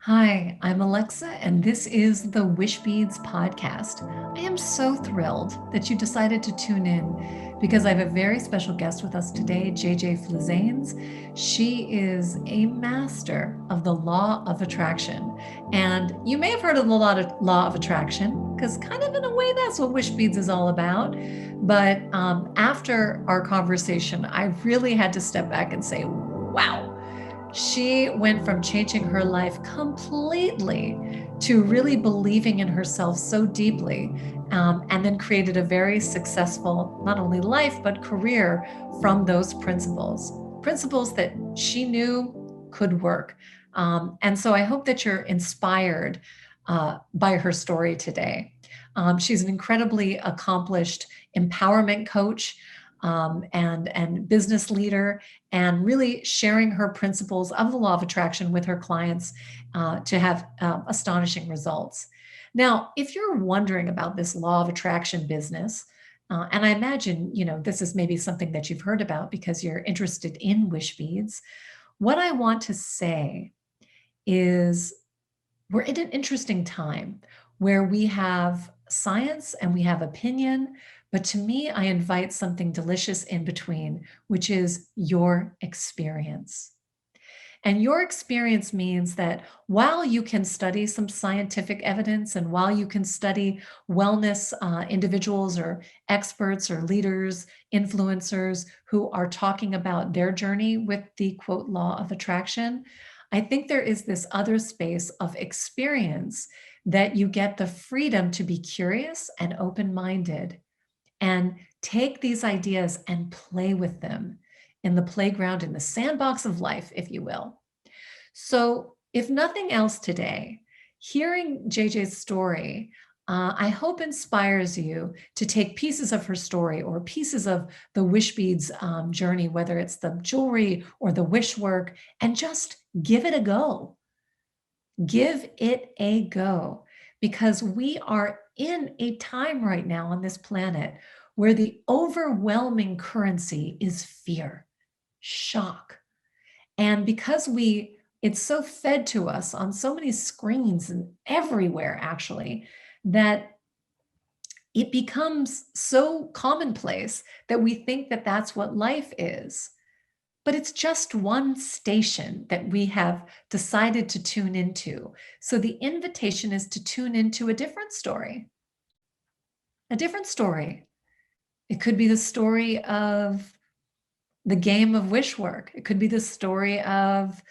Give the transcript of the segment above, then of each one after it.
Hi, I'm Alexa, and this is the Wishbeads podcast. I am so thrilled that you decided to tune in because I have a very special guest with us today, JJ Flizanes. She is a master of the law of attraction. And you may have heard of the law of attraction because, kind of in a way, that's what Wishbeads is all about. But after our conversation, I really had to step back and say, wow. She went from changing her life completely to really believing in herself so deeply, and then created a very successful, not only life, but career from those principles that she knew could work. And so I hope that you're inspired by her story today. She's an incredibly accomplished empowerment coach, and business leader, and really sharing her principles of the law of attraction with her clients to have astonishing results. Now, if you're wondering about this law of attraction business, and I imagine this is maybe something that you've heard about because you're interested in wish beads, what I want to say is we're in an interesting time where we have science and we have opinion, but to me, I invite something delicious in between, which is your experience. And your experience means that while you can study some scientific evidence and while you can study wellness individuals or experts or leaders, influencers who are talking about their journey with the quote law of attraction, I think there is this other space of experience that you get the freedom to be curious and open-minded and take these ideas and play with them in the playground, in the sandbox of life, if you will. So, if nothing else today, hearing JJ's story, I hope inspires you to take pieces of her story or pieces of the wish beads journey, whether it's the jewelry or the wish work, and just give it a go. Give it a go, because we are in a time right now on this planet where the overwhelming currency is fear, shock. And because it's so fed to us on so many screens and everywhere, actually, that it becomes so commonplace that we think that that's what life is. But it's just one station that we have decided to tune into. So the invitation is to tune into a different story. A different story. It could be the story of the game of Wishwork. It could be the story of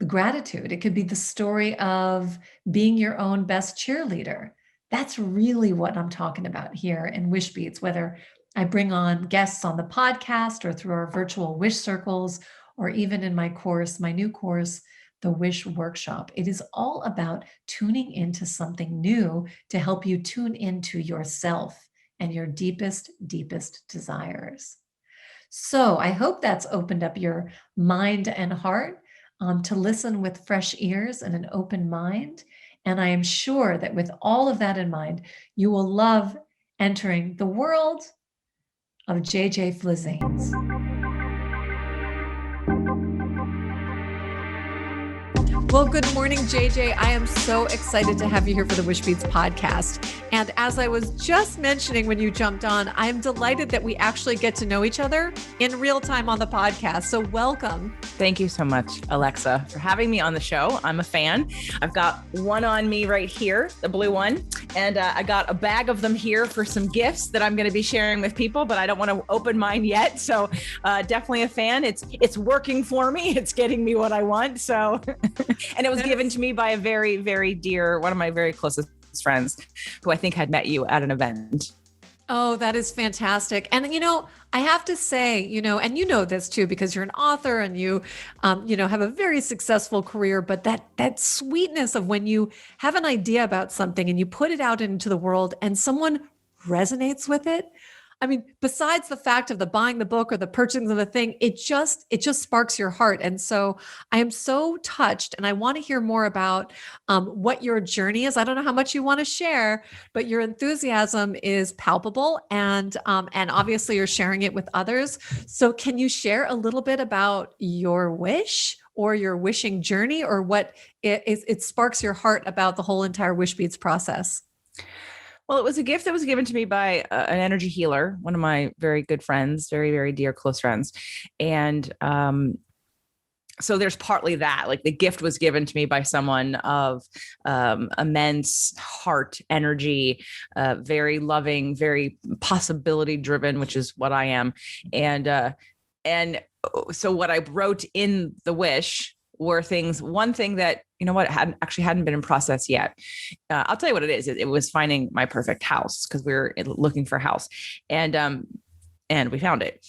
the gratitude. It could be the story of being your own best cheerleader. That's really what I'm talking about here in Wishbeads, whether I bring on guests on the podcast or through our virtual wish circles, or even in my course, my new course, the Wish Workshop. It is all about tuning into something new to help you tune into yourself and your deepest, deepest desires. So I hope that's opened up your mind and heart to listen with fresh ears and an open mind. And I am sure that with all of that in mind, you will love entering the world of JJ Flizanes. Well, good morning, JJ. I am so excited to have you here for the Wishbeads podcast. And as I was just mentioning when you jumped on, I'm delighted that we actually get to know each other in real time on the podcast. So welcome. Thank you so much, Alexa, for having me on the show. I'm a fan. I've got one on me right here, the blue one. And I got a bag of them here for some gifts that I'm going to be sharing with people, but I don't want to open mine yet. So definitely a fan. It's working for me. It's getting me what I want. So, and it was given to me by a very, very dear, one of my very closest friends who I think had met you at an event. Oh, that is fantastic. And, I have to say, and you know this too, because you're an author and you have a very successful career, but that sweetness of when you have an idea about something and you put it out into the world and someone resonates with it. I mean, besides the fact of the buying the book or the purchasing of the thing, it just sparks your heart. And so I am so touched, and I want to hear more about what your journey is. I don't know how much you want to share, but your enthusiasm is palpable, and obviously you're sharing it with others. So can you share a little bit about your wish or your wishing journey, or what it sparks your heart about the whole entire Wishbeads process? Well, it was a gift that was given to me by an energy healer, one of my very good friends, very, very dear, close friends. And so there's partly that, like the gift was given to me by someone of immense heart energy, very loving, very possibility driven, which is what I am. And so what I wrote in the wish were things, one thing that, you know what, hadn't been in process yet. I'll tell you what it is. It was finding my perfect house, because we were looking for a house. And we found it.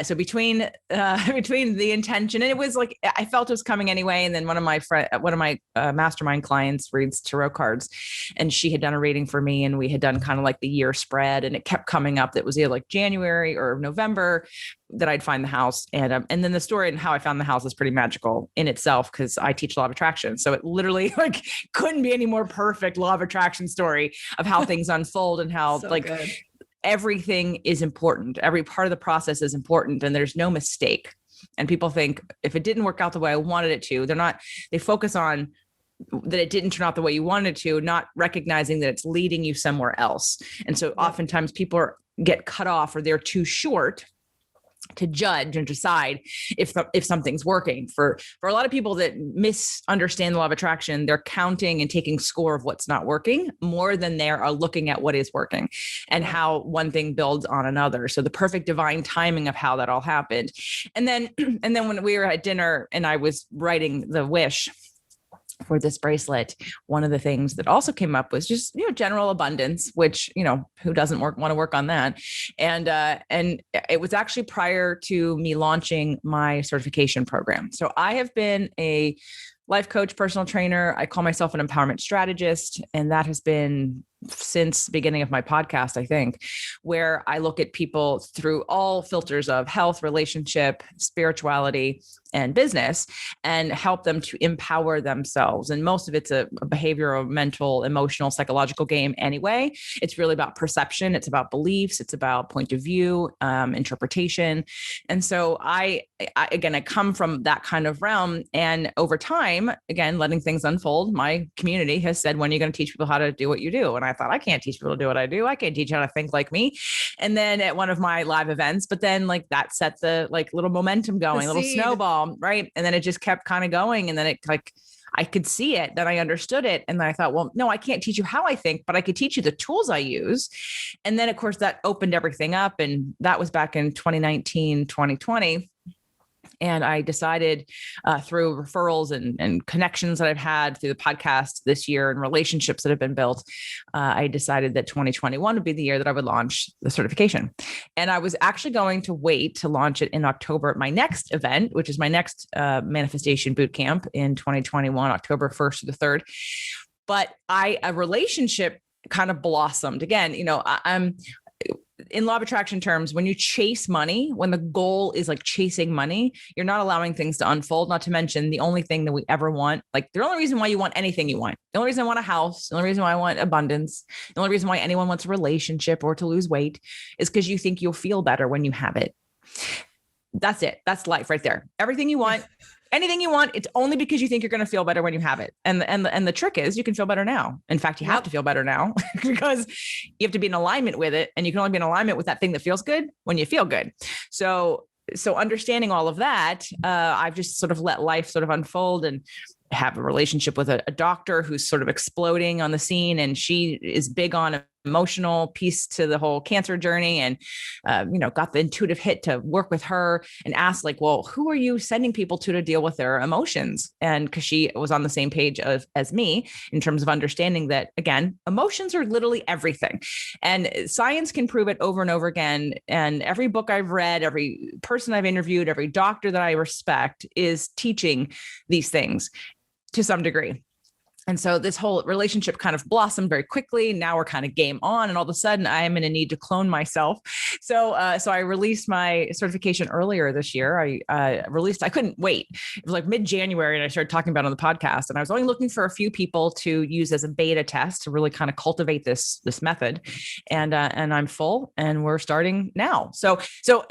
So between the intention, and it was like, I felt it was coming anyway. And then one of my mastermind clients reads tarot cards, and she had done a reading for me, and we had done kind of like the year spread, and it kept coming up that was either like January or November that I'd find the house. And then the story and how I found the house is pretty magical in itself, because I teach law of attraction. So it literally like couldn't be any more perfect law of attraction story of how things unfold, and how so good. Everything is important. Every part of the process is important, and there's no mistake. And people think if it didn't work out the way I wanted it to, they focus on that it didn't turn out the way you wanted to, not recognizing that it's leading you somewhere else. And so oftentimes people get cut off, or they're too short to judge and decide if something's working. For a lot of people that misunderstand the law of attraction, they're counting and taking score of what's not working more than they are looking at what is working and how one thing builds on another. So the perfect divine timing of how that all happened. And then when we were at dinner and I was writing the wish for this bracelet, one of the things that also came up was just, general abundance, which, who doesn't want to work on that? And it was actually prior to me launching my certification program. So I have been a life coach, personal trainer. I call myself an empowerment strategist. And that has been since the beginning of my podcast, I think, where I look at people through all filters of health, relationship, spirituality, and business, and help them to empower themselves. And most of it's a behavioral, mental, emotional, psychological game anyway. It's really about perception. It's about beliefs. It's about point of view, interpretation. And so I come from that kind of realm. And over time, again, letting things unfold, my community has said, when are you going to teach people how to do what you do? And I thought, I can't teach people to do what I do. I can't teach how to think like me. And then at one of my live events, but then like that set the like little momentum going, little snowball. Right. And then it just kept kind of going. And then it like, I could see it, then I understood it. And then I thought, well, no, I can't teach you how I think, but I could teach you the tools I use. And then of course that opened everything up. And that was back in 2019, 2020. And I decided through referrals and connections that I've had through the podcast this year and relationships that have been built, I decided that 2021 would be the year that I would launch the certification. And I was actually going to wait to launch it in October at my next event, which is my next manifestation bootcamp in 2021, October 1st to the 3rd. But a relationship kind of blossomed. Again, I'm in law of attraction terms, when you chase money, when the goal is like chasing money, you're not allowing things to unfold. Not to mention the only thing that we ever want, like the only reason why you want anything you want, the only reason I want a house, the only reason why I want abundance, the only reason why anyone wants a relationship or to lose weight is because you think you'll feel better when you have it. That's it. That's life right there. Everything you want, anything you want, it's only because you think you're going to feel better when you have it. And the trick is you can feel better now. In fact, you have to feel better now because you have to be in alignment with it. And you can only be in alignment with that thing that feels good when you feel good. So understanding all of that, I've just sort of let life sort of unfold and have a relationship with a doctor who's sort of exploding on the scene. And she is big on emotional piece to the whole cancer journey, and, got the intuitive hit to work with her and ask like, well, who are you sending people to deal with their emotions? And cause she was on the same page as me in terms of understanding that, again, emotions are literally everything. And science can prove it over and over again. And every book I've read, every person I've interviewed, every doctor that I respect is teaching these things to some degree. And so this whole relationship kind of blossomed very quickly. Now we're kind of game on, and all of a sudden I am in a need to clone myself. So I released my certification earlier this year. I couldn't wait. It was like mid-January, and I started talking about it on the podcast. And I was only looking for a few people to use as a beta test to really kind of cultivate this method. And I'm full, and we're starting now. So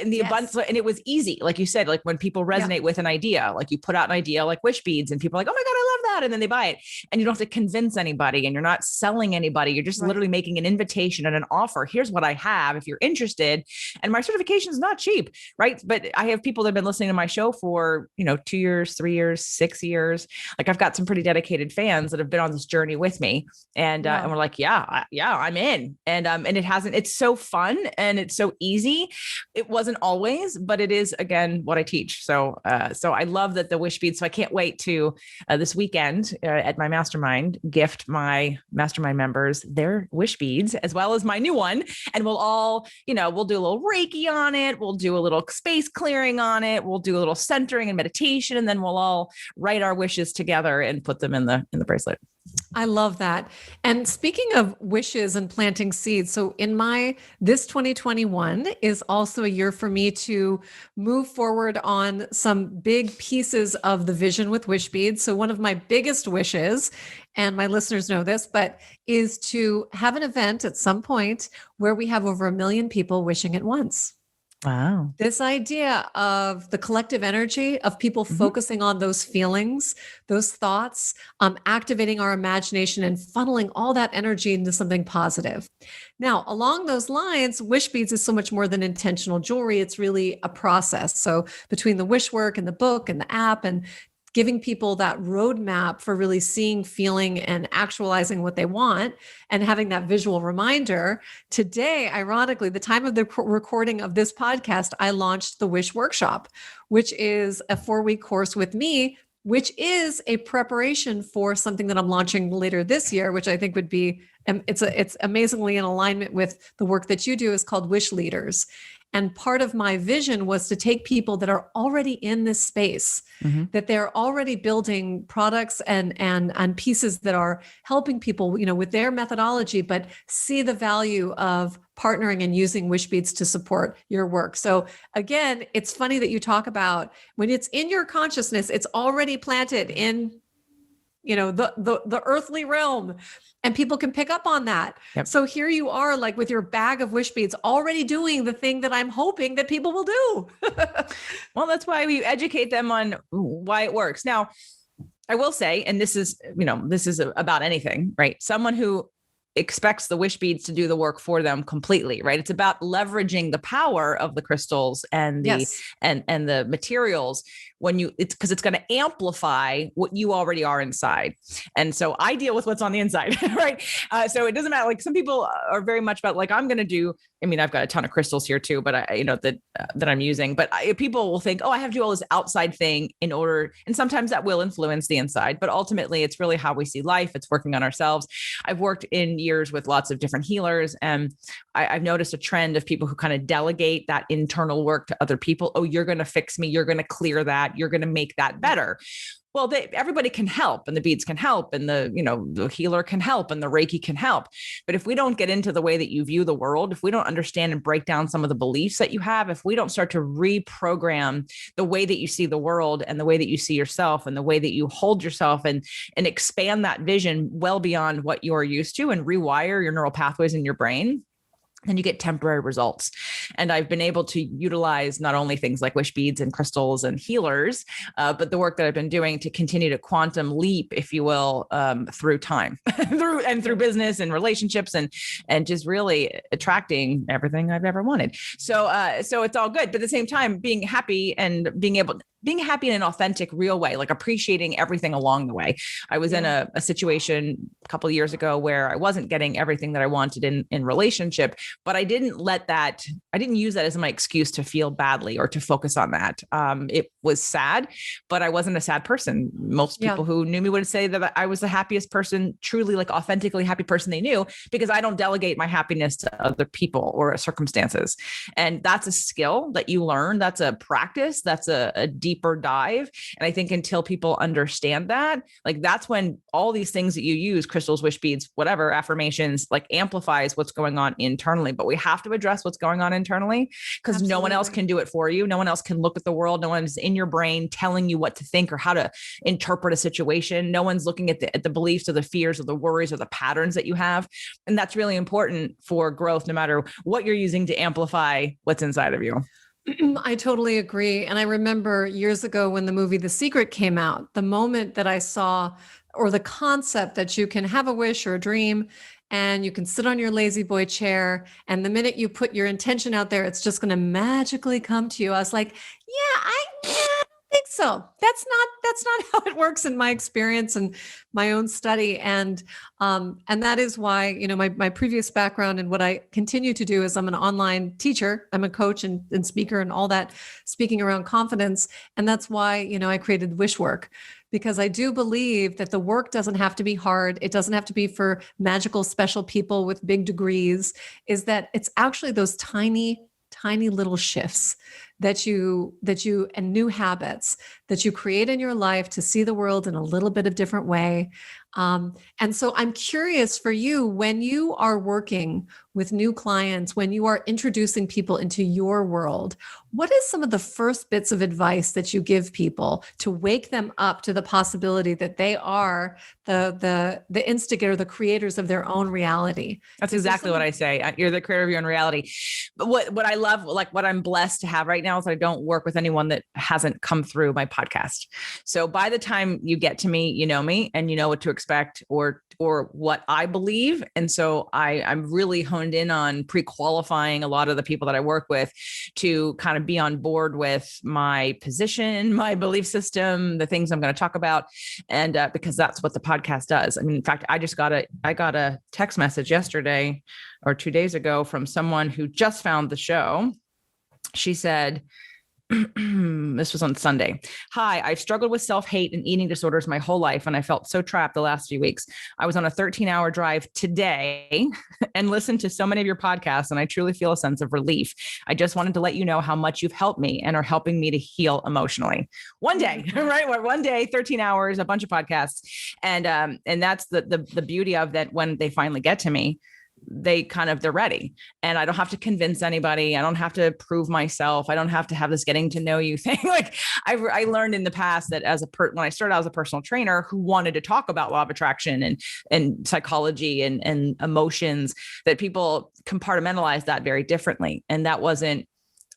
in the abundance, and it was easy, like you said, like when people resonate with an idea, like you put out an idea like Wishbeads, and people are like, oh my God, I love that, and then they buy it, and you don't have to convince anybody, and you're not selling anybody. You're just literally making an invitation and an offer. Here's what I have if you're interested. And my certification is not cheap, right? But I have people that have been listening to my show for, 2 years, 3 years, 6 years. Like I've got some pretty dedicated fans that have been on this journey with me. And we're like, I'm in. And it's so fun and it's so easy. It wasn't always, but it is, again, what I teach. So I love that the Wishbeads. So I can't wait to this weekend at my mastermind gift my mastermind members their Wishbeads as well as my new one. And we'll all, we'll do a little Reiki on it. We'll do a little space clearing on it. We'll do a little centering and meditation. And then we'll all write our wishes together and put them in the bracelet. I love that. And speaking of wishes and planting seeds, so this 2021 is also a year for me to move forward on some big pieces of the vision with Wishbeads. So one of my biggest wishes, and my listeners know this, but is to have an event at some point where we have over 1 million people wishing at once. Wow. This idea of the collective energy of people focusing on those feelings, those thoughts, activating our imagination and funneling all that energy into something positive. Now, along those lines, Wishbeads is so much more than intentional jewelry. It's really a process. So between the Wishwork and the book and the app and giving people that roadmap for really seeing, feeling, and actualizing what they want and having that visual reminder. Today, ironically, the time of the recording of this podcast, I launched the Wish Workshop, which is a 4-week course with me, which is a preparation for something that I'm launching later this year, which I think would be, it's amazingly in alignment with the work that you do, is called Wish Leaders. And part of my vision was to take people that are already in this space, that they're already building products and pieces that are helping people, with their methodology, but see the value of partnering and using Wishbeads to support your work. So again, it's funny that you talk about when it's in your consciousness, it's already planted in, the earthly realm. And people can pick up on that. Yep. So here you are, like with your bag of Wishbeads, already doing the thing that I'm hoping that people will do. Well, that's why we educate them on why it works. Now, I will say, and this is about anything, right? Someone who expects the Wishbeads to do the work for them completely, right? It's about leveraging the power of the crystals and the and the materials it's because it's going to amplify what you already are inside. And so I deal with what's on the inside, right? So it doesn't matter. Like some people are very much about like, I'm going to do, I've got a ton of crystals here too, but that I'm using, but people will think, oh, I have to do all this outside thing in order. And sometimes that will influence the inside, but ultimately it's really how we see life. It's working on ourselves. I've worked in years with lots of different healers, and I've noticed a trend of people who kind of delegate that internal work to other people. Oh, you're going to fix me. You're going to clear that. You're going to make that better. Well, everybody can help, and the beads can help, and the healer can help, and the Reiki can help. But if we don't get into the way that you view the world, if we don't understand and break down some of the beliefs that you have, if we don't start to reprogram the way that you see the world and the way that you see yourself and the way that you hold yourself and expand that vision well beyond what you're used to and rewire your neural pathways in your brain, then you get temporary results. And I've been able to utilize not only things like Wishbeads and crystals and healers, but the work that I've been doing to continue to quantum leap, if you will, through time, through business and relationships and just really attracting everything I've ever wanted. So it's all good. But at the same time, being happy and being happy in an authentic, real way, like appreciating everything along the way. I was in a situation a couple of years ago where I wasn't getting everything that I wanted in relationship, but I didn't use that as my excuse to feel badly or to focus on that. It was sad, but I wasn't a sad person. Most people who knew me would say that I was the happiest person, truly like authentically happy person they knew, because I don't delegate my happiness to other people or circumstances. And that's a skill that you learn. That's a practice. That's a deeper dive. And I think until people understand that, like that's when all these things that you use, crystals, wish beads, whatever, affirmations, like amplifies what's going on internally. But we have to address what's going on internally, because no one else can do it for you. No one else can look at the world. No one is in your brain telling you what to think or how to interpret a situation. No one's looking at the beliefs or the fears or the worries or the patterns that you have. And that's really important for growth, no matter what you're using to amplify what's inside of you. I totally agree. And I remember years ago when the movie The Secret came out, the moment that I saw, or the concept that you can have a wish or a dream and you can sit on your lazy boy chair, and the minute you put your intention out there, it's just going to magically come to you. I was like, I don't think so. That's not how it works in my experience and my own study. And that is why, my previous background and what I continue to do is I'm an online teacher. I'm a coach and speaker and all that, speaking around confidence. And that's why, I created Wishwork, because I do believe that the work doesn't have to be hard. It doesn't have to be for magical, special people with big degrees. Is that it's actually those tiny little shifts that you and new habits that you create in your life to see the world in a little bit of different way. And so I'm curious for you, when you are working with new clients, when you are introducing people into your world, what is some of the first bits of advice that you give people to wake them up to the possibility that they are the instigator, the creators of their own reality? That's exactly what I say. You're the creator of your own reality. But what I love, like what I'm blessed to have right now, is that I don't work with anyone that hasn't come through my podcast. So by the time you get to me, you know me and you know what to expect or what I believe. And so I'm really honed in on pre-qualifying a lot of the people that I work with to kind of be on board with my position, my belief system, the things I'm going to talk about. And because that's what the podcast does. I mean, in fact, I got a text message yesterday or 2 days ago from someone who just found the show. She said, this was on Sunday. Hi, I've struggled with self-hate and eating disorders my whole life, and I felt so trapped the last few weeks. I was on a 13-hour drive today and listened to so many of your podcasts, and I truly feel a sense of relief. I just wanted to let you know how much you've helped me and are helping me to heal emotionally. One day, right? One day, 13 hours, a bunch of podcasts. And that's the beauty of that. When they finally get to me, they're ready, and I don't have to convince anybody. I don't have to prove myself. I don't have to have this getting to know you thing. Like I learned in the past that when I started out as a personal trainer who wanted to talk about law of attraction and psychology and emotions, that people compartmentalize that very differently. And that wasn't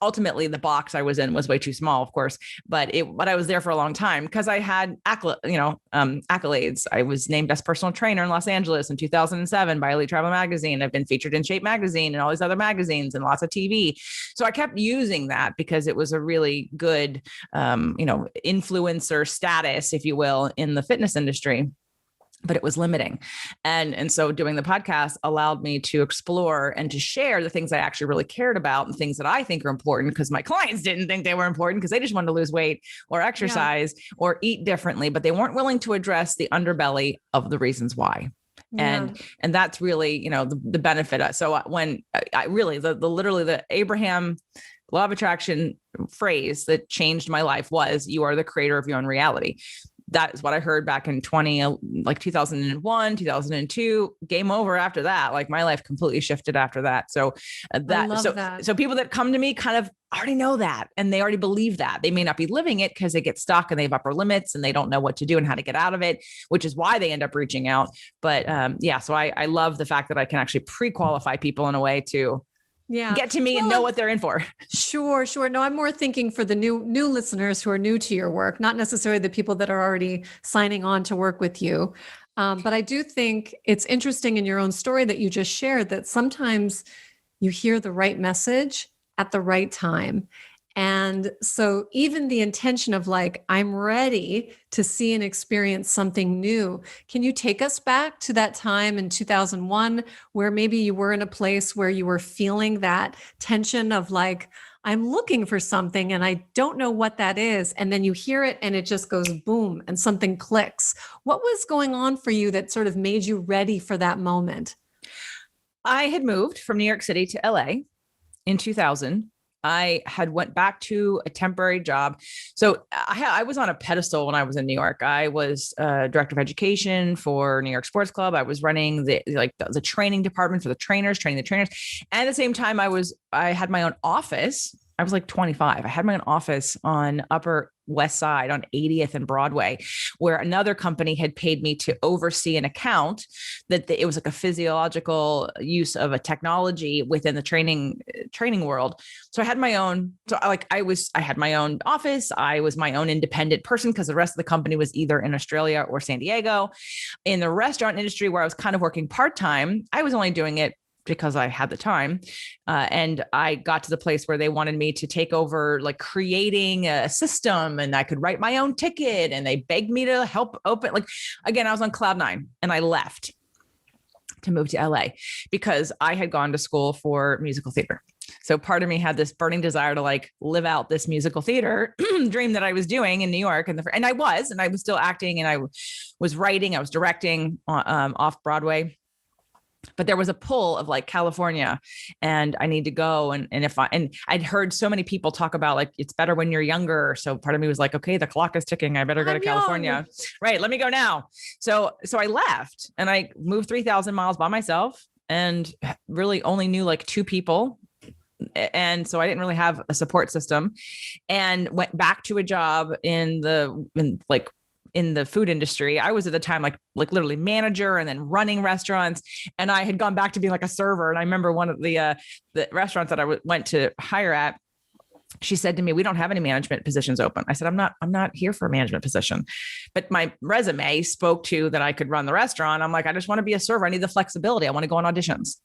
ultimately the box I was in was way too small, of course, but I was there for a long time because I had accolades. I was named best personal trainer in Los Angeles in 2007 by Elite Travel Magazine. I've been featured in Shape Magazine and all these other magazines and lots of TV. So I kept using that because it was a really good, influencer status, if you will, in the fitness industry. But it was limiting. And so doing the podcast allowed me to explore and to share the things I actually really cared about and things that I think are important, because my clients didn't think they were important because they just wanted to lose weight or exercise or eat differently, but they weren't willing to address the underbelly of the reasons why. Yeah. And that's really, the benefit. So when I really, literally the Abraham law of attraction phrase that changed my life was, you are the creator of your own reality. That is what I heard back in 2001, 2002, game over after that. Like my life completely shifted after that. So so people that come to me kind of already know that, and they already believe that. They may not be living it because they get stuck and they have upper limits and they don't know what to do and how to get out of it, which is why they end up reaching out. But so I love the fact that I can actually pre-qualify people in a way to get to me and know what they're in for. Sure. No, I'm more thinking for the new listeners who are new to your work, not necessarily the people that are already signing on to work with you. But I do think it's interesting in your own story that you just shared that sometimes you hear the right message at the right time. And so even the intention of like, I'm ready to see and experience something new. Can you take us back to that time in 2001 where maybe you were in a place where you were feeling that tension of like, I'm looking for something and I don't know what that is. And then you hear it and it just goes boom and something clicks. What was going on for you that sort of made you ready for that moment? I had moved from New York City to LA in 2000. I had went back to a temporary job. So I was on a pedestal when I was in New York. I was director of education for New York Sports Club. I was running the training department for the trainers, training the trainers. And at the same time, I had my own office. I was like 25. I had my own office on Upper West Side on 80th and Broadway, where another company had paid me to oversee an account that it was like a physiological use of a technology within the training world. So I had my own, I had my own office. I was my own independent person because the rest of the company was either in Australia or San Diego. In the restaurant industry where I was kind of working part-time, I was only doing it because I had the time. And I got to the place where they wanted me to take over like creating a system and I could write my own ticket and they begged me to help open. Like, again, I was on cloud nine and I left to move to LA because I had gone to school for musical theater. So part of me had this burning desire to like live out this musical theater dream that I was doing in New York. And I was still acting and I was writing, I was directing off Broadway. But there was a pull of like California and I need to go. And I'd heard so many people talk about like, it's better when you're younger. So part of me was like, okay, the clock is ticking. I better go to California. Right. Let me go now. So I left and I moved 3,000 miles by myself and really only knew like two people. And so I didn't really have a support system and went back to a job in the food industry. I was at the time, like literally manager and then running restaurants. And I had gone back to being like a server. And I remember one of the restaurants that I went to hire at, she said to me, we don't have any management positions open. I said, I'm not here for a management position, but my resume spoke to that I could run the restaurant. I'm like, I just want to be a server. I need the flexibility. I want to go on auditions.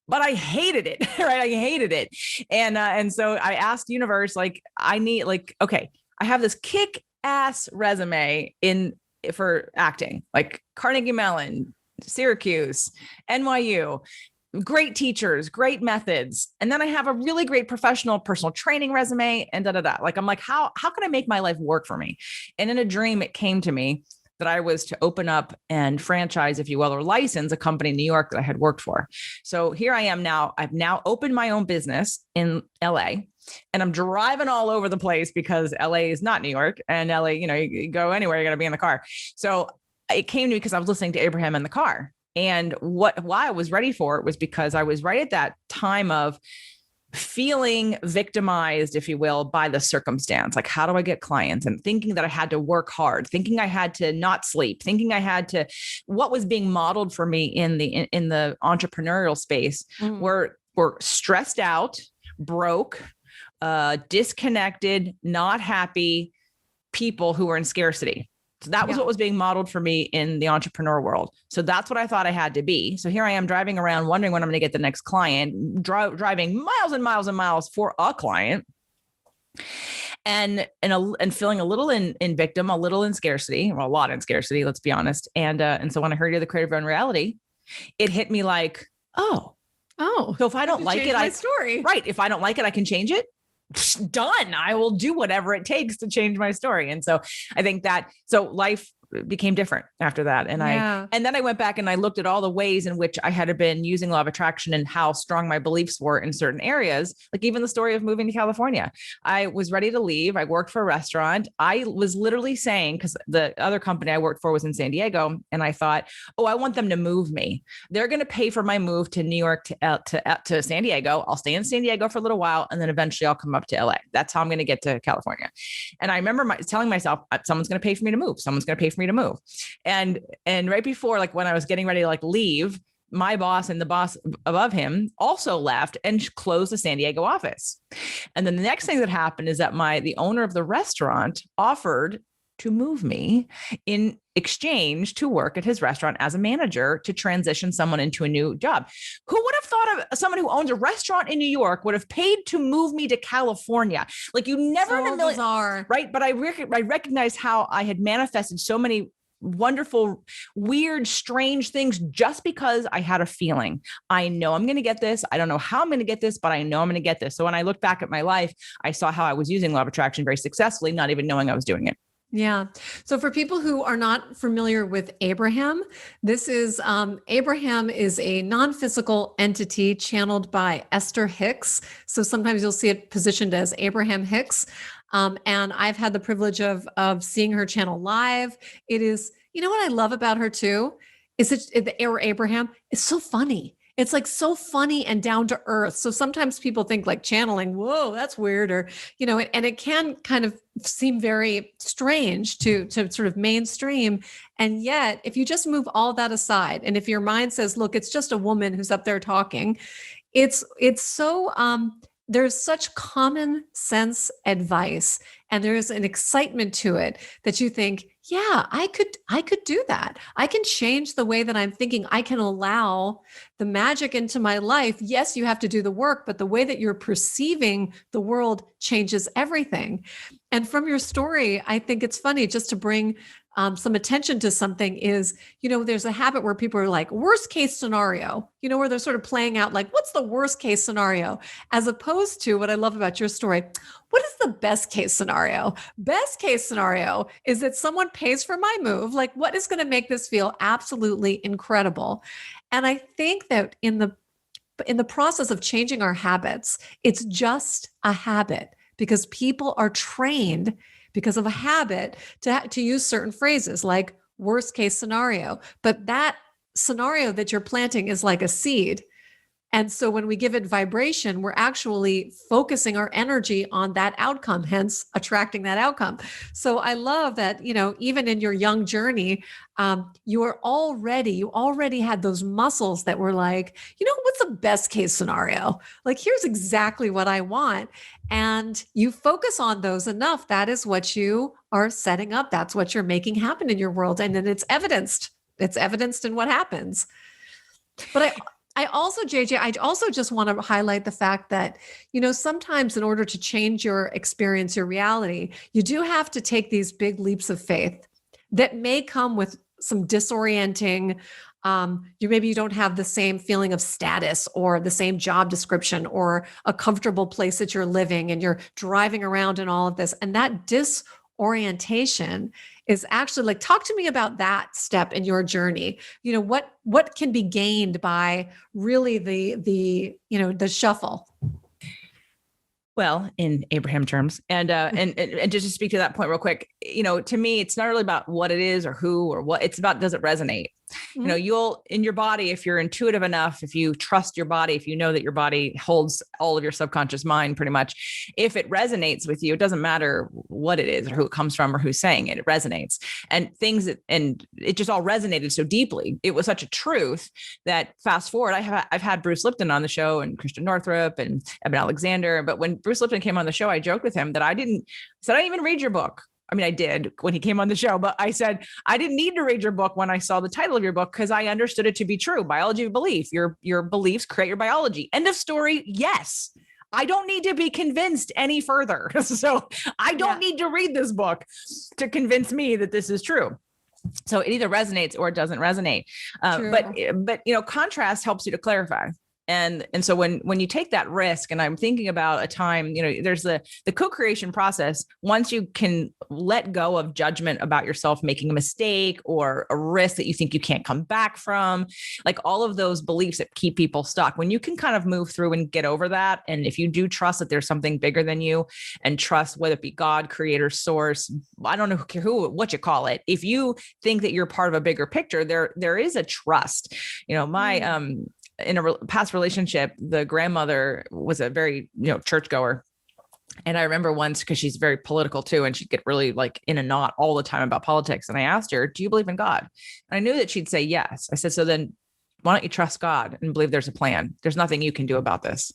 But I hated it, right? I hated it. And so I asked universe, like, okay, I have this kick-ass resume for acting, like Carnegie Mellon, Syracuse, NYU, great teachers, great methods. And then I have a really great professional personal training resume and Like, I'm like, how can I make my life work for me? And in a dream, it came to me that I was to open up and franchise, if you will, or license a company in New York that I had worked for. So here I am now. I've now opened my own business in LA and I'm driving all over the place because LA is not New York and LA, you go anywhere, you got to be in the car. So it came to me because I was listening to Abraham in the car. And why I was ready for it was because I was right at that time of feeling victimized, if you will, by the circumstance. Like, how do I get clients? And thinking that I had to work hard, thinking I had to not sleep, thinking I had to, what was being modeled for me in the entrepreneurial space were stressed out, broke, disconnected, not happy people who were in scarcity. So that was what was being modeled for me in the entrepreneur world. So that's what I thought I had to be. So here I am driving around wondering when I'm going to get the next client, driving miles and miles and miles for a client and feeling a little in victim, a little in scarcity, well, a lot in scarcity, let's be honest. And so when I heard you the creative own reality, it hit me like, oh, so if I don't like it, story. Right. If I don't like it, I can change it. Done. I will do whatever it takes to change my story. And so I think so life became different after that. And then I went back and I looked at all the ways in which I had been using law of attraction and how strong my beliefs were in certain areas. Like even the story of moving to California, I was ready to leave. I worked for a restaurant. I was literally saying, because the other company I worked for was in San Diego. And I thought, I want them to move me. They're going to pay for my move to New York to San Diego. I'll stay in San Diego for a little while. And then eventually I'll come up to LA. That's how I'm going to get to California. And I remember telling myself, someone's going to pay for me to move. Someone's going to pay for me to move. And right before, like when I was getting ready to like leave, my boss and the boss above him also left and closed the San Diego office. And then the next thing that happened is that the owner of the restaurant offered to move me in exchange to work at his restaurant as a manager to transition someone into a new job. Who would have thought of someone who owns a restaurant in New York would have paid to move me to California. Like you never in a million, bizarre. Right? But I recognized how I had manifested so many wonderful, weird, strange things just because I had a feeling. I know I'm going to get this. I don't know how I'm going to get this, but I know I'm going to get this. So when I look back at my life, I saw how I was using law of attraction very successfully, not even knowing I was doing it. Yeah. So for people who are not familiar with Abraham, this is Abraham is a non-physical entity channeled by Esther Hicks. So sometimes you'll see it positioned as Abraham Hicks. And I've had the privilege of seeing her channel live. It is, you know what I love about her too, is or Abraham, it's so funny. It's like so funny and down to earth. So sometimes people think like channeling, whoa, that's weird, or, and it can kind of seem very strange to sort of mainstream. And yet, if you just move all that aside, and if your mind says, look, it's just a woman who's up there talking, it's so, there's such common sense advice, and there's an excitement to it that you think, yeah, I could do that. I can change the way that I'm thinking. I can allow the magic into my life. Yes, you have to do the work, but the way that you're perceiving the world changes everything. And from your story, I think it's funny just to bring some attention to something is, there's a habit where people are like, worst case scenario, where they're sort of playing out like, what's the worst case scenario? As opposed to what I love about your story, what is the best case scenario? Best case scenario is that someone pays for my move. Like, what is going to make this feel absolutely incredible? And I think that in the process of changing our habits, it's just a habit because people are trained because of a habit to use certain phrases like worst case scenario. But that scenario that you're planting is like a seed. And so when we give it vibration, we're actually focusing our energy on that outcome, hence attracting that outcome. So I love that, even in your young journey, you already had those muscles that were like, what's the best case scenario? Like, here's exactly what I want. And you focus on those enough. That is what you are setting up. That's what you're making happen in your world. And then it's evidenced. It's evidenced in what happens. But I also, JJ, I also just want to highlight the fact that, sometimes in order to change your experience, your reality, you do have to take these big leaps of faith that may come with some disorienting. Maybe you don't have the same feeling of status or the same job description or a comfortable place that you're living and you're driving around and all of this. And that disorientation is actually like, talk to me about that step in your journey. What can be gained by really the shuffle? Well, in Abraham terms, and just to speak to that point real quick, to me, it's not really about what it is or who or what. It's about, does it resonate? Mm-hmm. You'll, in your body, if you're intuitive enough, if you trust your body, if you know that your body holds all of your subconscious mind pretty much, if it resonates with you, it doesn't matter what it is or who it comes from or who's saying it, it resonates. And and it just all resonated so deeply. It was such a truth that fast forward, I've had Bruce Lipton on the show and Christian Northrup and Eben Alexander. But when Bruce Lipton came on the show, I joked with him that I didn't even read your book. I mean, I did when he came on the show, but I said, I didn't need to read your book when I saw the title of your book, because I understood it to be true. Biology of belief, your beliefs create your biology. End of story. Yes. I don't need to be convinced any further. So I don't need to read this book to convince me that this is true. So it either resonates or it doesn't resonate. But contrast helps you to clarify. And so when you take that risk, and I'm thinking about a time, there's the co-creation process. Once you can let go of judgment about yourself making a mistake or a risk that you think you can't come back from, like all of those beliefs that keep people stuck, when you can kind of move through and get over that. And if you do trust that there's something bigger than you, and trust, whether it be God, creator, source, I don't know what you call it. If you think that you're part of a bigger picture, there is a trust. In a past relationship, the grandmother was a very, churchgoer. And I remember once, because she's very political too, and she'd get really like in a knot all the time about politics. And I asked her, do you believe in God? And I knew that she'd say yes. I said, so then why don't you trust God and believe there's a plan? There's nothing you can do about this.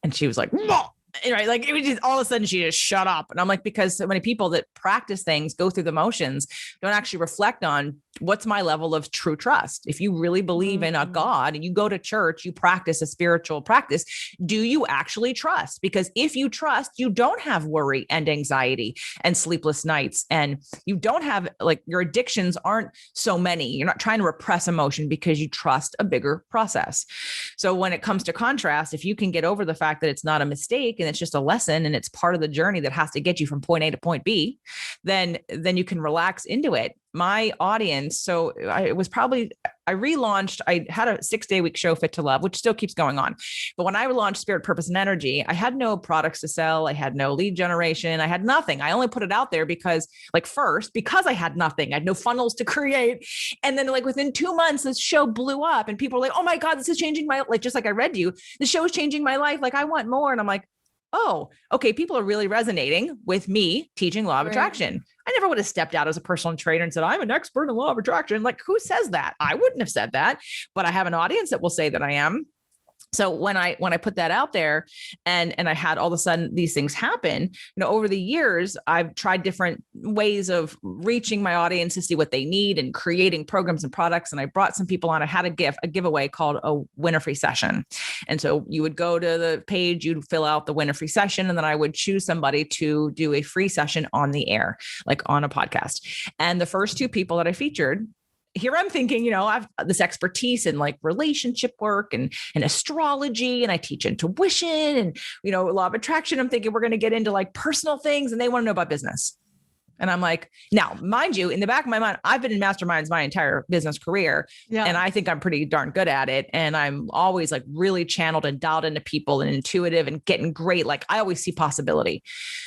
And she was like, no. right? Like it was just all of a sudden she just shut up. And I'm like, because so many people that practice things, go through the motions, don't actually reflect on what's my level of true trust. If you really believe in a God and you go to church, you practice a spiritual practice, do you actually trust? Because if you trust, you don't have worry and anxiety and sleepless nights, and you don't have like your addictions aren't so many. You're not trying to repress emotion because you trust a bigger process. So when it comes to contrast, if you can get over the fact that it's not a mistake and it's just a lesson and it's part of the journey that has to get you from point A to point B, then you can relax into it. My audience, so I relaunched, I had a 6-day-week show, Fit to Love, which still keeps going on. But when I relaunched Spirit, Purpose, and Energy, I had no products to sell. I had no lead generation. I had nothing. I only put it out there because I had nothing. I had no funnels to create. And then like within 2 months, this show blew up and people were like, oh my God, this is changing my, like, just like I read to you, the show is changing my life. Like I want more. And I'm like, oh, okay. People are really resonating with me teaching law of attraction. I never would have stepped out as a personal trainer and said, I'm an expert in law of attraction. Like who says that? I wouldn't have said that, but I have an audience that will say that I am. So when I put that out there and I had all of a sudden these things happen, over the years, I've tried different ways of reaching my audience to see what they need and creating programs and products. And I brought some people on. I had a giveaway called a winner free session. And so you would go to the page, you'd fill out the winner free session, and then I would choose somebody to do a free session on the air, like on a podcast. And the first 2 people that I featured, here I'm thinking, I've this expertise in like relationship work and astrology, and I teach intuition and, law of attraction. I'm thinking we're going to get into like personal things, and they want to know about business. And I'm like, now, mind you, in the back of my mind, I've been in masterminds my entire business career. Yeah. And I think I'm pretty darn good at it. And I'm always like really channeled and dialed into people and intuitive and getting great. Like I always see possibility.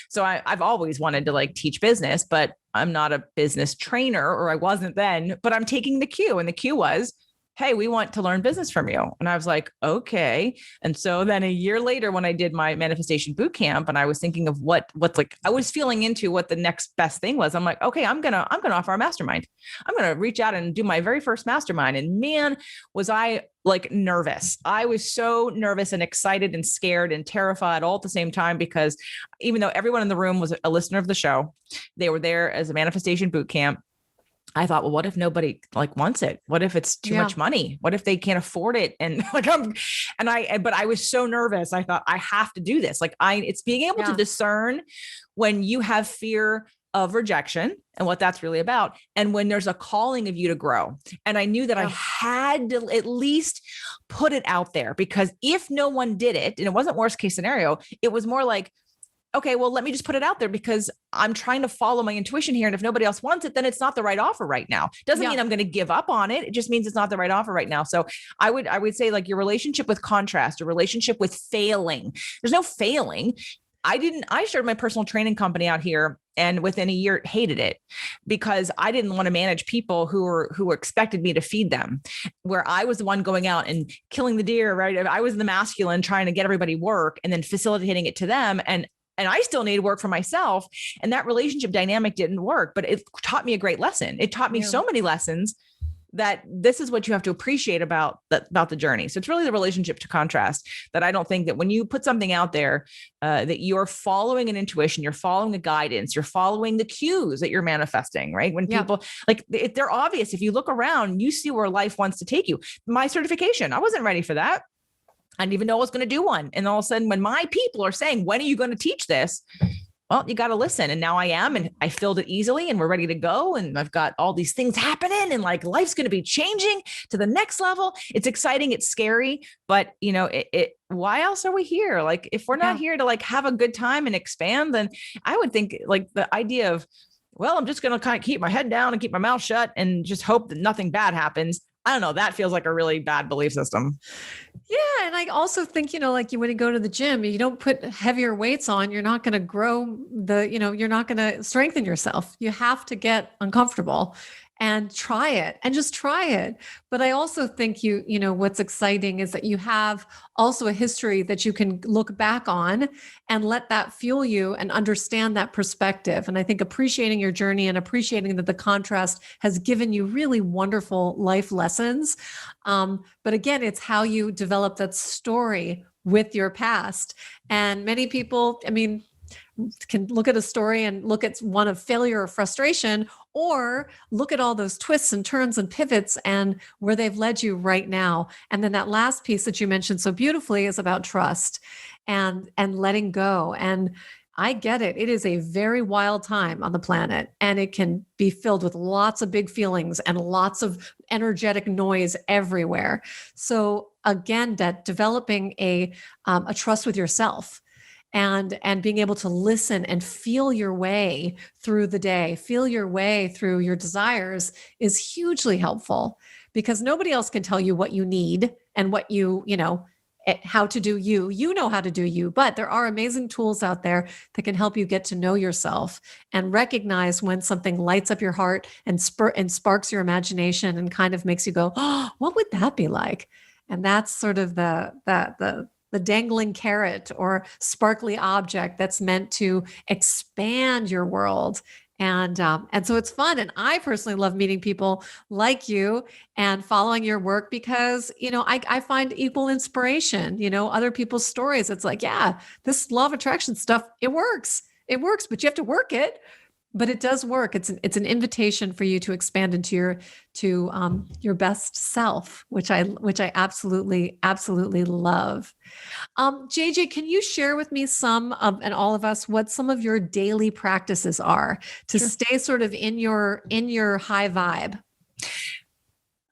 So I've always wanted to like teach business, but I'm not a business trainer, or I wasn't then, but I'm taking the cue. And the cue was, hey, we want to learn business from you. And I was like, okay. And so then a year later, when I did my manifestation boot camp and I was thinking of what's like, I was feeling into what the next best thing was. I'm like, okay, I'm going to offer a mastermind. I'm going to reach out and do my very first mastermind. And man, was I like nervous. I was so nervous and excited and scared and terrified all at the same time, because even though everyone in the room was a listener of the show, they were there as a manifestation boot camp. I thought, well, what if nobody like wants it? What if it's too much money? What if they can't afford it? And like, but I was so nervous. I thought I have to do this. Like it's being able to discern when you have fear of rejection and what that's really about, and when there's a calling of you to grow. And I knew that I had to at least put it out there, because if no one did it, and it wasn't worst case scenario, it was more like, okay, well, let me just put it out there because I'm trying to follow my intuition here. And if nobody else wants it, then it's not the right offer right now. Doesn't mean I'm going to give up on it. It just means it's not the right offer right now. So I would say like your relationship with contrast, your relationship with failing, there's no failing. I started my personal training company out here, and within a year hated it, because I didn't want to manage people who were expected me to feed them, where I was the one going out and killing the deer, right? I was the masculine trying to get everybody work and then facilitating it to them. And I still needed work for myself. And that relationship dynamic didn't work, but it taught me a great lesson. It taught me so many lessons that this is what you have to appreciate about the journey. So it's really the relationship to contrast, that I don't think that when you put something out there, that you're following an intuition, you're following a guidance, you're following the cues that you're manifesting, right? When people like, they're obvious. If you look around, you see where life wants to take you. My certification, I wasn't ready for that. I didn't even know I was going to do one. And all of a sudden, when my people are saying, when are you going to teach this? Well, you got to listen. And now I am, and I filled it easily, and we're ready to go. And I've got all these things happening, and like life's going to be changing to the next level. It's exciting. It's scary, but why else are we here? Like, if we're not here to like have a good time and expand, then I would think like the idea of, well, I'm just going to kind of keep my head down and keep my mouth shut and just hope that nothing bad happens. I don't know. That feels like a really bad belief system. Yeah. And I also think, like when you go to the gym, you don't put heavier weights on, you're not going to grow you're not going to strengthen yourself. You have to get uncomfortable and try it, and just try it. But I also think what's exciting is that you have also a history that you can look back on and let that fuel you and understand that perspective. And I think appreciating your journey and appreciating that the contrast has given you really wonderful life lessons. But again, it's how you develop that story with your past. And many people, I mean, can look at a story and look at one of failure or frustration, or look at all those twists and turns and pivots and where they've led you right now. And then that last piece that you mentioned so beautifully is about trust and letting go. And I get it. It is a very wild time on the planet, and it can be filled with lots of big feelings and lots of energetic noise everywhere. So again, that developing a trust with yourself and being able to listen and feel your way through the day, feel your way through your desires is hugely helpful, because nobody else can tell you what you need and what how to do you know how to do you, but there are amazing tools out there that can help you get to know yourself and recognize when something lights up your heart and sparks your imagination and kind of makes you go, oh, what would that be like? And that's sort of the dangling carrot or sparkly object that's meant to expand your world. And so it's fun. And I personally love meeting people like you and following your work because, I find equal inspiration, other people's stories. It's like, yeah, this law of attraction stuff, it works. It works, but you have to work it. But it does work. It's an invitation for you to expand into your best self, which I absolutely love. JJ, can you share with me and all of us what some of your daily practices are to stay sort of in your high vibe?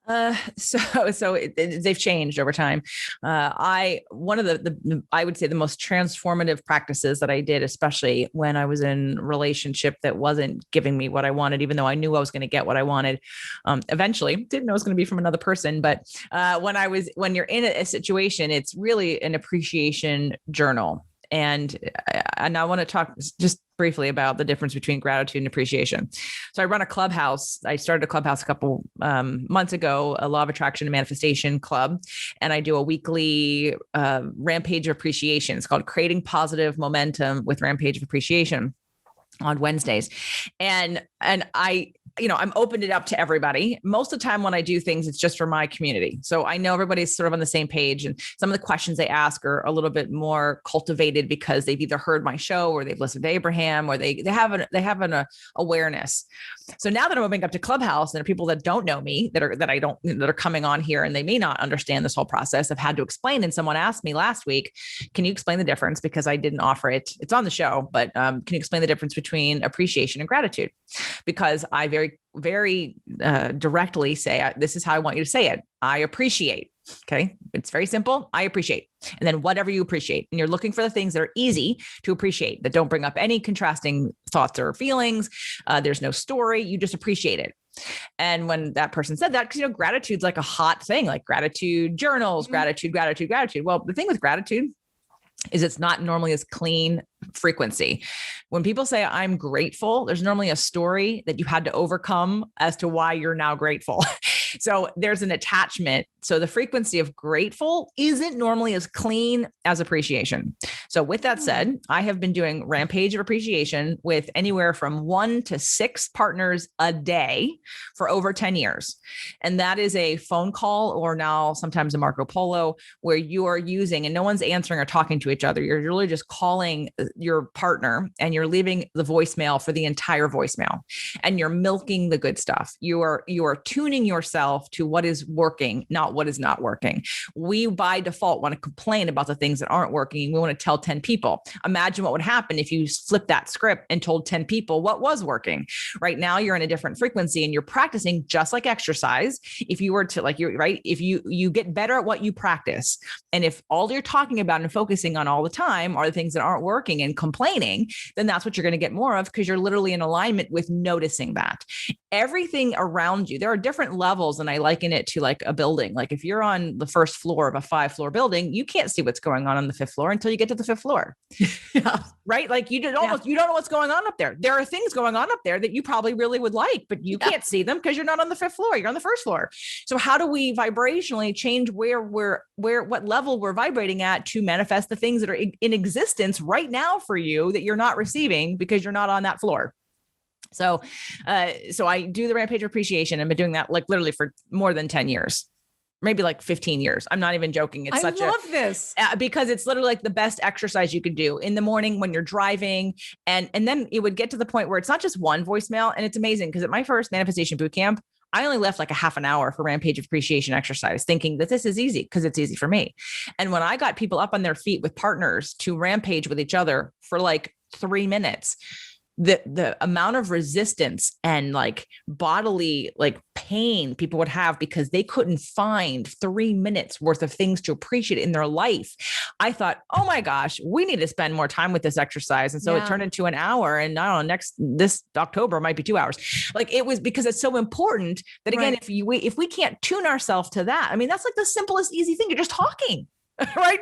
They've changed over time. One of the I would say the most transformative practices that I did, especially when I was in a relationship that wasn't giving me what I wanted, even though I knew I was going to get what I wanted. Eventually, didn't know it was going to be from another person. But when you're in a situation, it's really an appreciation journal. And I want to talk just briefly about the difference between gratitude and appreciation. So I run a clubhouse. I started a clubhouse a couple months ago, a law of attraction and manifestation club. And I do a weekly rampage of appreciation. It's called Creating Positive Momentum with Rampage of Appreciation on Wednesdays. And I'm opened it up to everybody. Most of the time when I do things, it's just for my community. So I know everybody's sort of on the same page, and some of the questions they ask are a little bit more cultivated because they've either heard my show or they've listened to Abraham, or they have an awareness. So now that I'm opening up to Clubhouse, and there are people that don't know me that are coming on here, and they may not understand this whole process. I've had to explain. And someone asked me last week, can you explain the difference? Because I didn't offer it. It's on the show, but can you explain the difference between appreciation and gratitude? Because I very directly say, this is how I want you to say it. I appreciate. Okay. It's very simple. I appreciate. And then whatever you appreciate. And you're looking for the things that are easy to appreciate, that don't bring up any contrasting thoughts or feelings. There's no story. You just appreciate it. And when that person said that, because, gratitude's like a hot thing, like gratitude journals, gratitude. Well, the thing with gratitude is it's not normally as clean frequency. When people say I'm grateful, there's normally a story that you had to overcome as to why you're now grateful. So there's an attachment. So the frequency of grateful isn't normally as clean as appreciation. So with that said, I have been doing Rampage of Appreciation with anywhere from 1 to 6 partners a day for over 10 years. And that is a phone call, or now sometimes a Marco Polo, where you are using, and no one's answering or talking to each other. You're really just calling your partner and you're leaving the voicemail for the entire voicemail, and you're milking the good stuff. You are tuning yourself to what is working, not what is not working. We by default want to complain about the things that aren't working. We want to tell 10 people. Imagine what would happen if you flip that script and told 10 people what was working. Right now, you're in a different frequency, and you're practicing just like exercise. If you were to if you get better at what you practice, and if all you're talking about and focusing on all the time are the things that aren't working and complaining, then that's what you're going to get more of, because you're literally in alignment with noticing that. Everything around you, there are different levels, and I liken it to like a building. Like if you're on the first floor of a 5-floor building, you can't see what's going on the 5th floor until you get to the 5th floor. Yeah. Right? Like you don't know what's going on up there. There are things going on up there that you probably really would like, but you can't see them because you're not on the 5th floor. You're on the 1st floor. So how do we vibrationally change what level we're vibrating at to manifest the things that are in existence right now for you that you're not receiving because you're not on that floor? So I do the Rampage of Appreciation. I've been doing that like literally for more than 10 years. maybe like 15 years. I'm not even joking. It's I love this because it's literally like the best exercise you could do in the morning when you're driving. And then it would get to the point where it's not just one voicemail. And it's amazing because at my first manifestation boot camp, I only left like a half an hour for Rampage of Appreciation exercise, thinking that this is easy because it's easy for me. And when I got people up on their feet with partners to rampage with each other for like 3 minutes, the amount of resistance and like bodily like pain people would have because they couldn't find 3 minutes worth of things to appreciate in their life. I thought, oh my gosh, we need to spend more time with this exercise. And so it turned into an hour, and I don't know, this October might be 2 hours. Like it was because it's so important that again, if we can't tune ourselves to that, I mean, that's like the simplest, easy thing. You're just talking. Right.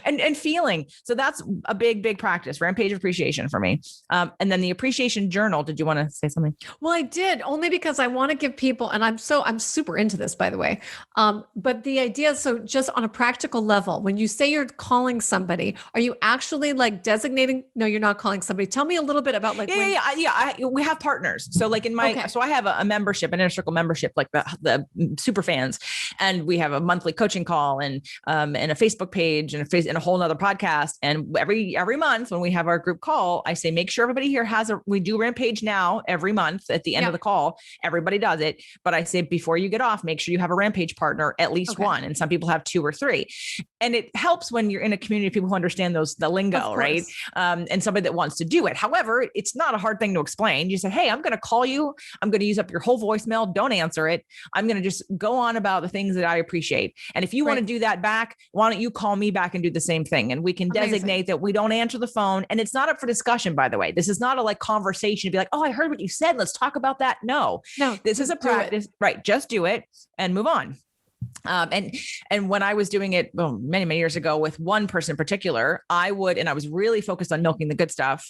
And feeling. So that's a big practice, Rampage of Appreciation for me. And then the appreciation journal. Did you want to say something? Well, I did, only because I want to give people, and I'm super into this, by the way. But the idea, so just on a practical level, when you say you're calling somebody, are you actually like designating? No, you're not calling somebody. Tell me a little bit about like, we have partners. So like so I have a membership, an inner circle membership, like the super fans, and we have a monthly coaching call and a Facebook page and a whole nother podcast. And every month when we have our group call, I say, make sure everybody here we do Rampage now every month at the end of the call, everybody does it. But I say, before you get off, make sure you have a Rampage partner, at least one. And some people have 2 or 3. And it helps when you're in a community of people who understand the lingo, right? And somebody that wants to do it. However, it's not a hard thing to explain. You say, hey, I'm going to call you. I'm going to use up your whole voicemail. Don't answer it. I'm going to just go on about the things that I appreciate. And if you want to do that back, why don't you call me back and do the same thing? And we can designate that we don't answer the phone. And it's not up for discussion, by the way. This is not a like conversation to be like, oh, I heard what you said. Let's talk about that. No, this is a practice, right? Just do it and move on. And when I was doing it many years ago with one person in particular, I was really focused on milking the good stuff.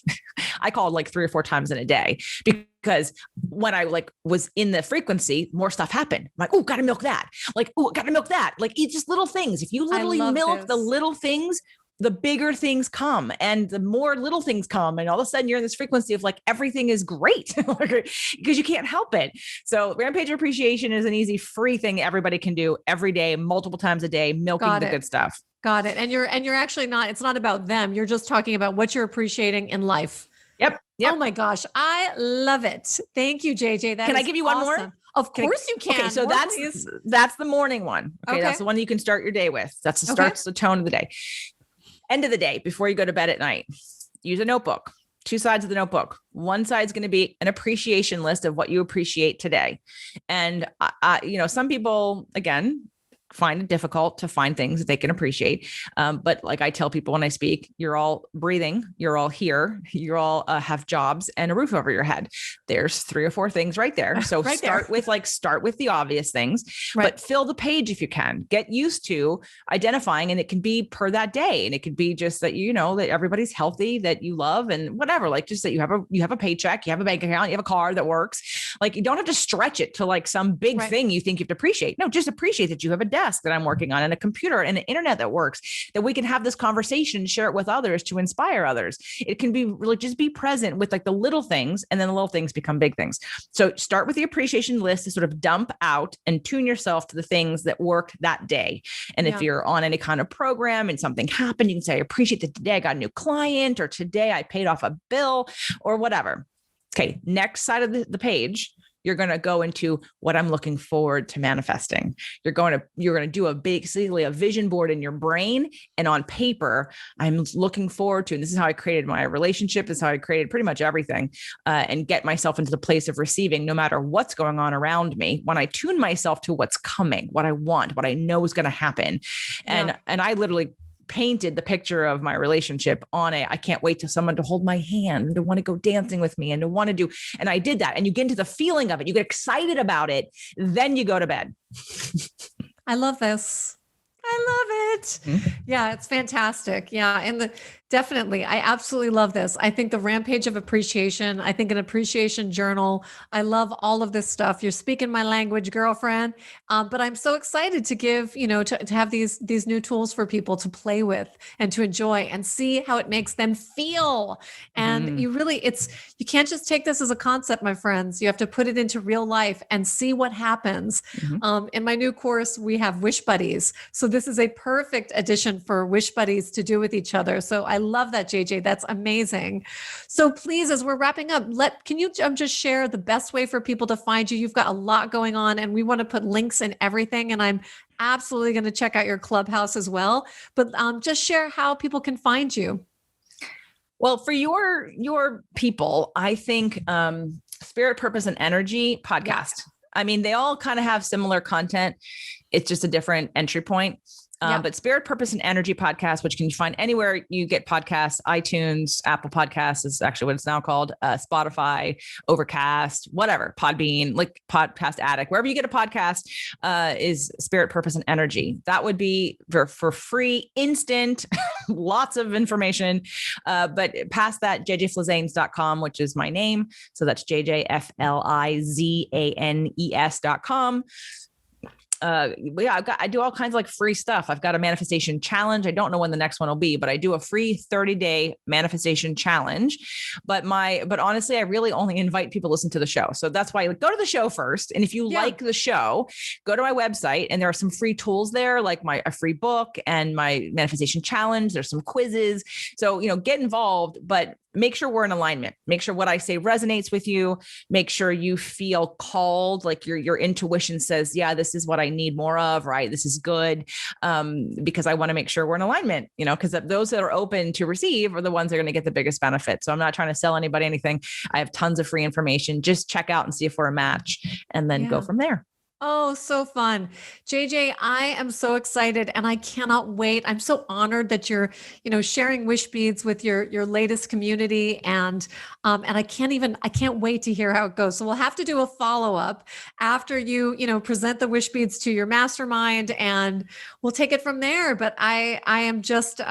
I called like 3 or 4 times in a day because when I like was in the frequency, more stuff happened. I'm like, oh, got to milk that. Like, oh, got to milk that. Like it's just little things. If you literally milk the little things, the bigger things come and the more little things come. And all of a sudden you're in this frequency of like, everything is great because you can't help it. So Rampage of Appreciation is an easy, free thing everybody can do every day, multiple times a day, milking the good stuff. Got it. And you're actually it's not about them. You're just talking about what you're appreciating in life. Yep. Oh my gosh. I love it. Thank you, JJ. Can I give you one more? Of course you can. Okay, so that's the morning one. Okay, that's the one you can start your day with. That's starts the tone of the day. End of the day, before you go to bed at night, use a notebook, 2 sides of the notebook. One side is going to be an appreciation list of what you appreciate today. And, some people, again, find it difficult to find things that they can appreciate. But like I tell people when I speak, you're all breathing, you're all here, you're all have jobs and a roof over your head. There's 3 or 4 things right there. So start with the obvious things, but fill the page if you can. Get used to identifying, and it can be per that day. And it could be just that, that everybody's healthy, that you love, and whatever, like just that you have a paycheck, you have a bank account, you have a car that works. Like you don't have to stretch it to like some big thing you think you have to appreciate. No, just appreciate that you have a desk that I'm working on and a computer and an internet that works, that we can have this conversation, share it with others to inspire others. It can be really just be present with like the little things, and then the little things become big things. So start with the appreciation list to sort of dump out and tune yourself to the things that worked that day. And if you're on any kind of program and something happened, you can say, I appreciate that today I got a new client, or today I paid off a bill, or whatever. Okay. Next side of the page, you're going to go into what I'm looking forward to manifesting. You're going to do basically a vision board in your brain and on paper. I'm looking forward to, and this is how I created my relationship. This is how I created pretty much everything, and get myself into the place of receiving no matter what's going on around me. When I tune myself to what's coming, what I want, what I know is going to happen. And I literally painted the picture of my relationship on I can't wait till someone to hold my hand and to want to go dancing with me and to want to do. And I did that. And you get into the feeling of it. You get excited about it. Then you go to bed. I love this. I love it. Mm-hmm. Yeah, it's fantastic. Yeah. And Definitely. I absolutely love this. I think the rampage of appreciation, I think an appreciation journal. I love all of this stuff. You're speaking my language, girlfriend. But I'm so excited to give, to have these new tools for people to play with and to enjoy and see how it makes them feel. And Mhm. you can't just take this as a concept, my friends. You have to put it into real life and see what happens. Mhm. In my new course, we have Wish Buddies. So this is a perfect addition for Wish Buddies to do with each other. So I love that, JJ. That's amazing. So please, as we're wrapping up, can you just share the best way for people to find you? You've got a lot going on, and we want to put links in everything. And I'm absolutely going to check out your clubhouse as well. But just share how people can find you. Well, for your people, I think Spirit, Purpose, and Energy podcast. Yeah. I mean, they all kind of have similar content. It's just a different entry point. But Spirit, Purpose, and Energy podcast, which can you find anywhere you get podcasts, iTunes, Apple Podcasts is actually what it's now called, Spotify, Overcast, whatever, Podbean, like Podcast Addict, wherever you get a podcast, is Spirit, Purpose, and Energy. That would be for free, instant, lots of information. But past that, jjflizanes.com, which is my name. So that's jjflizanes.com. I do all kinds of like free stuff. I've got a manifestation challenge. I don't know when the next one will be, but I do a free 30-day manifestation challenge. But honestly, I really only invite people to listen to the show. So that's why go to the show first. And if you like the show, go to my website, and there are some free tools there, like a free book and my manifestation challenge. There's some quizzes. So, get involved, but make sure we're in alignment. Make sure what I say resonates with you. Make sure you feel called, like your intuition says, yeah, this is what I need more of, right? This is good. Because I want to make sure we're in alignment, because those that are open to receive are the ones that are going to get the biggest benefit. So I'm not trying to sell anybody anything. I have tons of free information. Just check out and see if we're a match, and then go from there. Oh, so fun. JJ, I am so excited and I cannot wait. I'm so honored that you're, sharing Wishbeads with your latest community. And I can't wait to hear how it goes. So we'll have to do a follow-up after you present the Wishbeads to your mastermind, and we'll take it from there. But I'm just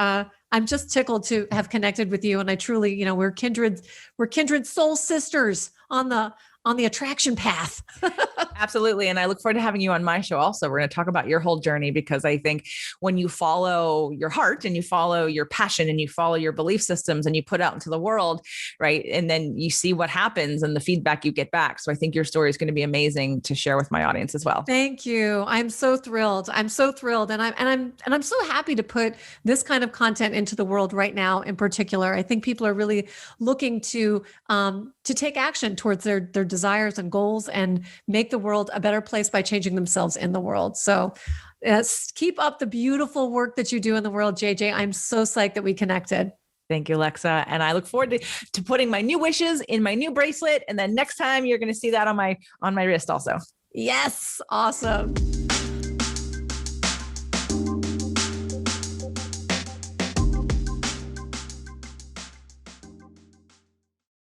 tickled to have connected with you. And I truly, we're kindred soul sisters on the attraction path. Absolutely. And I look forward to having you on my show also. We're going to talk about your whole journey, because I think when you follow your heart and you follow your passion and you follow your belief systems and you put out into the world, right? And then you see what happens and the feedback you get back. So I think your story is going to be amazing to share with my audience as well. Thank you. I'm so thrilled. I'm so thrilled. And I'm so happy to put this kind of content into the world right now in particular. I think people are really looking to take action towards their desires and goals and make the world a better place by changing themselves in the world. So keep up the beautiful work that you do in the world, JJ. I'm so psyched that we connected. Thank you, Alexa. And I look forward to putting my new wishes in my new bracelet. And then next time you're going to see that on my wrist also. Yes. Awesome.